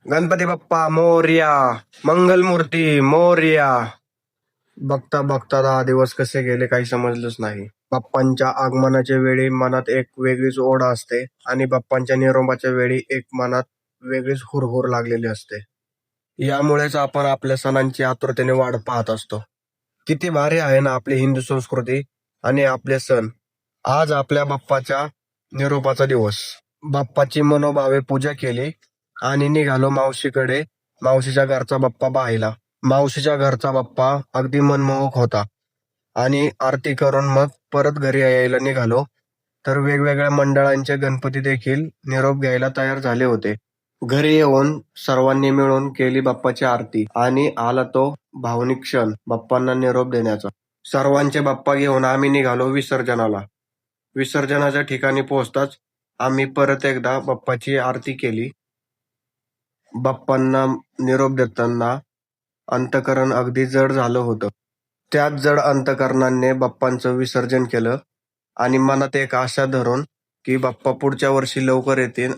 गणपती बाप्पा मोरया, मंगलमूर्ती मोरया. बघता बघता 10 दिवस कसे गेले काही समजलंच नाही. बाप्पांच्या आगमनाच्या वेळी मनात एक वेगळीच ओढ असते आणि बाप्पांच्या निरोपाच्या वेळी एक मनात वेगळीच हुरहुर लागलेली असते. यामुळेच आपण आपल्या सणांची आतुरतेने वाट पाहत असतो. किती भारी आहे ना आपली हिंदू संस्कृती आणि आपले सण. आज आपल्या बाप्पाच्या निरोपाचा दिवस. बाप्पाची मनोभावे पूजा केली आणि निघालो मावशीकडे. मावशीच्या घरचा बाप्पा पाहिला. मावशीच्या घरचा बाप्पा अगदी मनमोहक होता आणि आरती करून मग परत घरी यायला निघालो तर वेगवेगळ्या मंडळांचे गणपती देखील निरोप घ्यायला तयार झाले होते. घरी येऊन सर्वांनी मिळून केली बाप्पाची आरती आणि आला तो भावनिक क्षण बाप्पांना निरोप देण्याचा. सर्वांचे बाप्पा घेऊन आम्ही निघालो विसर्जनाला. विसर्जनाच्या ठिकाणी पोहोचताच आम्ही परत एकदा बाप्पाची आरती केली. बाप्पांना निरोप देताना अंतःकरण अगदी जड झालं होतं. त्याच जड अंतःकरणाने बाप्पांचं विसर्जन केलं आणि मनात एक आशा धरून की बाप्पा पुढच्या वर्षी लवकर येतील